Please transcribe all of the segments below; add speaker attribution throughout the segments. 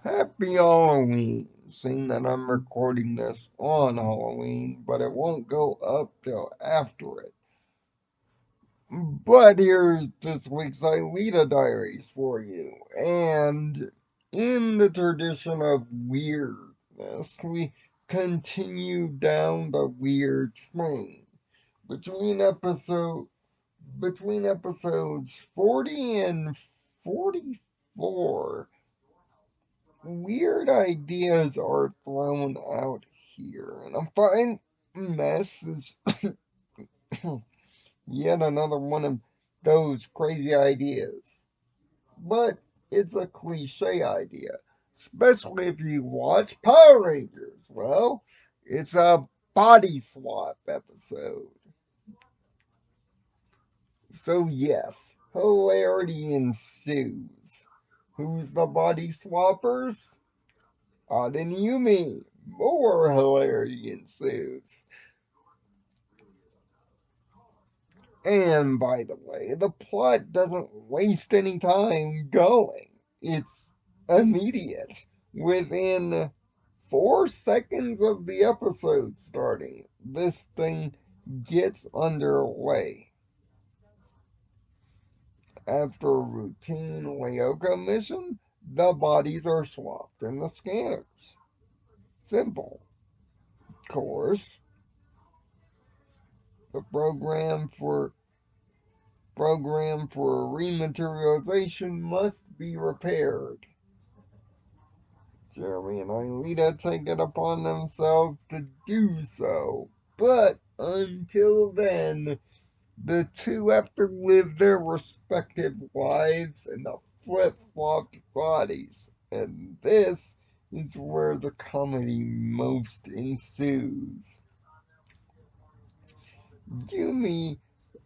Speaker 1: Happy Halloween! Seeing that I'm recording this on Halloween, but it won't go up till after it. But here's this week's Aelita Diaries for you. And in the tradition of weirdness, we continue down the weird train. Between episode between episodes 40 and 44, weird ideas are thrown out here, and a fine mess is yet another one of those crazy ideas. But it's a cliche idea, especially if you watch Power Rangers. Well, it's a body swap episode. So, yes, hilarity ensues. Who's the body swappers? Odd and Yumi. More hilarity ensues. And by the way, the plot doesn't waste any time going. It's immediate. Within 4 seconds of the episode starting, this thing gets underway. After a routine Leoka mission, the bodies are swapped in the scanners. Simple. Of course, the program for rematerialization must be repaired. Jeremy and Aelita take it upon themselves to do so. But until then, the two have to live their respective lives in the flip-flopped bodies. And this is where the comedy most ensues. Yumi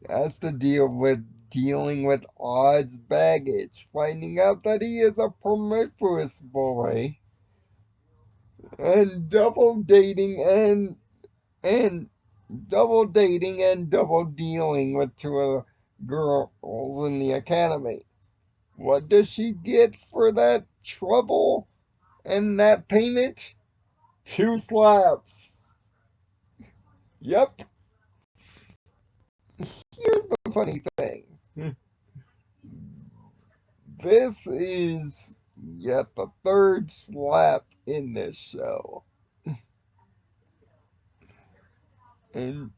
Speaker 1: has to dealing with Odd's baggage, finding out that he is a promiscuous boy, and and double dealing with two of the girls in the academy. What does she get for that trouble and that payment? 2 slaps. Yep. Here's the funny thing. This is yet the third slap in this show. And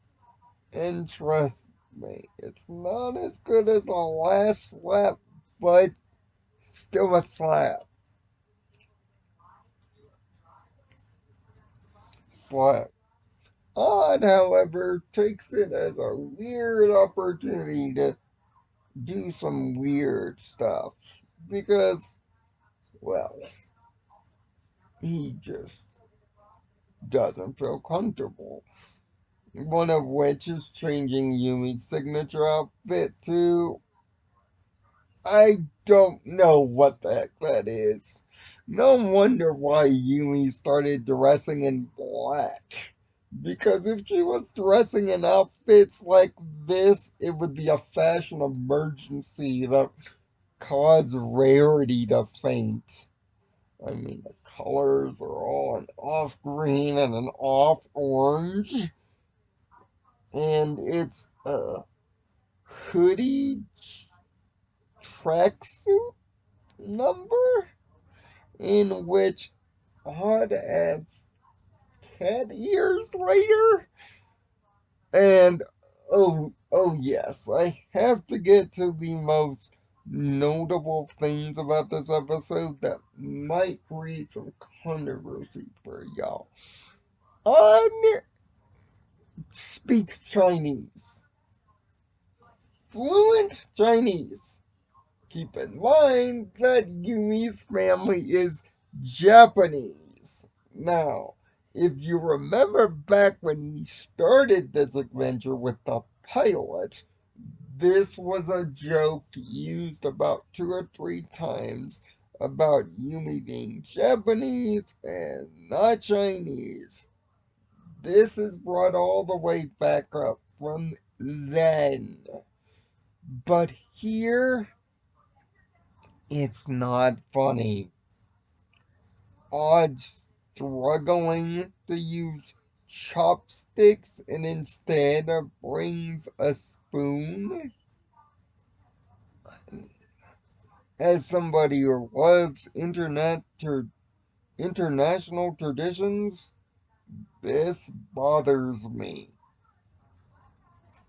Speaker 1: and trust me, it's not as good as the last slap, but still a slap. Slap. Odd, however, takes it as a weird opportunity to do some weird stuff. Because, well, he just doesn't feel comfortable. One of which is changing Yumi's signature outfit to, I don't know what the heck that is. No wonder why Yumi started dressing in black. Because if she was dressing in outfits like this, it would be a fashion emergency that caused Rarity to faint. I mean, the colors are all an off green and an off orange. And it's a hoodie tracksuit number in which Odd adds cat ears later. And oh yes, I have to get to the most notable things about this episode that might create some controversy for y'all. Odd speaks Chinese, fluent Chinese. Keep in mind that Yumi's family is Japanese. Now, if you remember back when we started this adventure with the pilot, this was a joke used about 2 or 3 times about Yumi being Japanese and not Chinese. This is brought all the way back up from then. But here, it's not funny. Odd struggling to use chopsticks and instead brings a spoon. As somebody who loves international traditions, this bothers me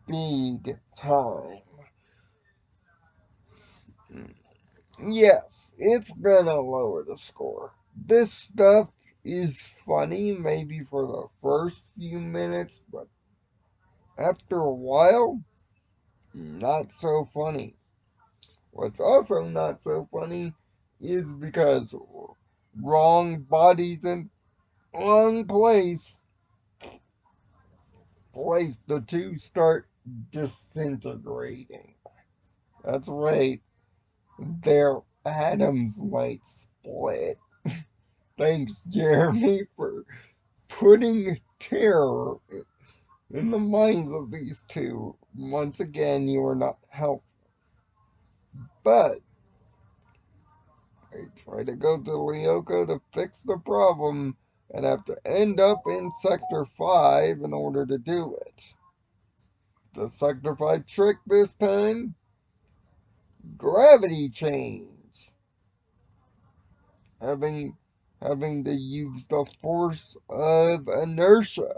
Speaker 1: big time. Yes, it's gonna lower the score. This stuff is funny maybe for the first few minutes, but after a while, not so funny. What's also not so funny is because wrong bodies in wrong place, the two start disintegrating. That's right, their atoms might split. Thanks, Jeremy, for putting terror in the minds of these two. Once again, you are not helpful. But I try to go to Lyoko to fix the problem and have to end up in Sector 5 in order to do it. The Sector 5 trick this time? Gravity change. Having having to use the force of inertia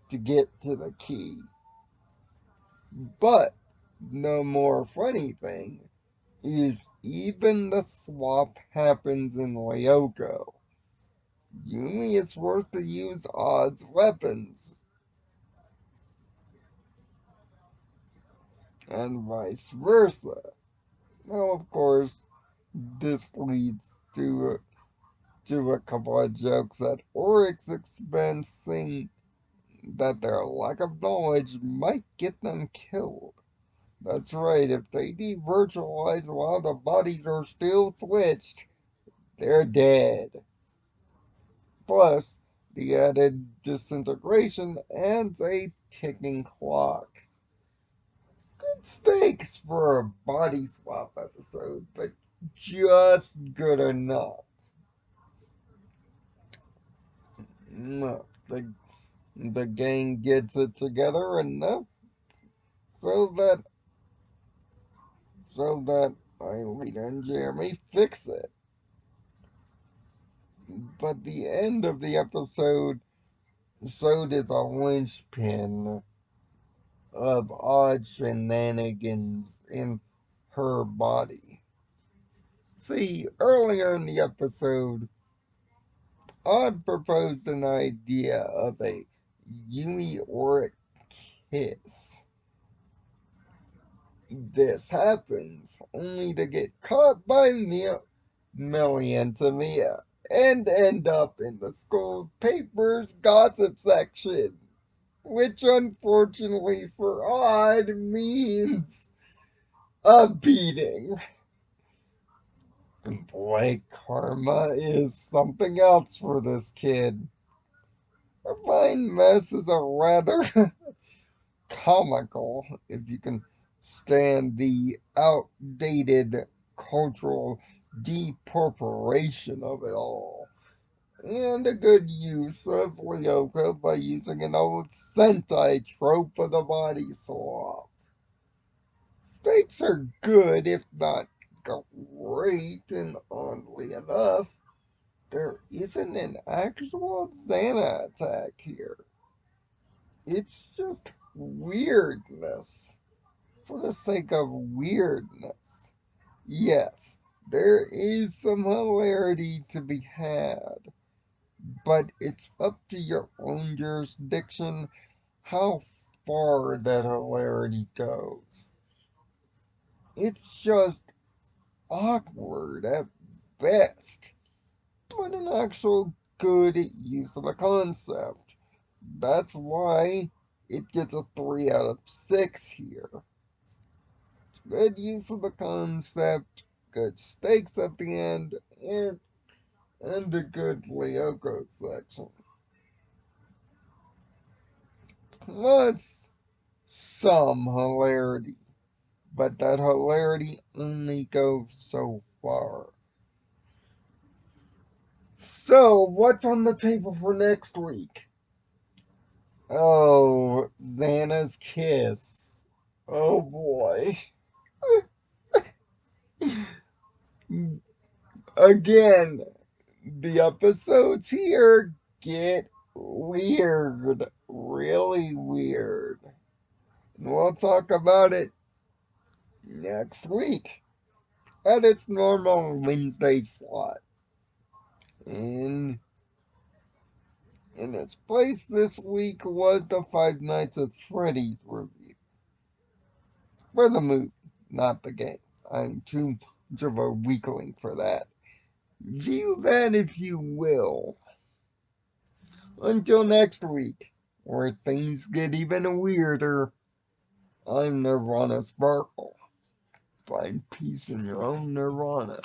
Speaker 1: to get to the key. But the more funny thing is even the swap happens in Lyoko. Yumi is forced to use odds weapons, and vice versa. Now, of course, this leads to a couple of jokes at Oryx's expense, saying that their lack of knowledge might get them killed. That's right, if they devirtualize while the bodies are still switched, they're dead. Plus, the added disintegration adds a ticking clock. Good stakes for a body swap episode, but just good enough. No, the gang gets it together enough so that Aelita and Jeremy fix it. But the end of the episode so did the linchpin of odd shenanigans in her body. See, earlier in the episode, Odd proposed an idea of a Yumi Oric kiss. This happens only to get caught by Millie and Tamia and end up in the school paper's gossip section, which unfortunately for Odd means a beating. Boy, karma is something else for this kid. I find Mess is a rather comical, if you can stand the outdated cultural deporporation of it all. And a good use of Lyoko by using an old Sentai trope of the body swap. Stakes are good, if not great, and oddly enough, there isn't an actual Xana attack here. It's just weirdness for the sake of weirdness. Yes, there is some hilarity to be had, but it's up to your own jurisdiction how far that hilarity goes. It's just awkward at best, but an actual good use of the concept. That's why it gets a 3 out of 6 here. Good use of the concept, good stakes at the end, and a good Lyoko section. Plus some hilarity. But that hilarity only goes so far. So, what's on the table for next week? Oh, Xana's kiss. Oh boy. Again, the episodes here get weird. Really weird. And we'll talk about it next week at its normal Wednesday slot. And in its place this week was the Five Nights at Freddy's review. For the movie, not the games. I'm too much of a weakling for that. View that if you will. Until next week, where things get even weirder, I'm Nirvana Sparkle. Find peace in your own nirvana.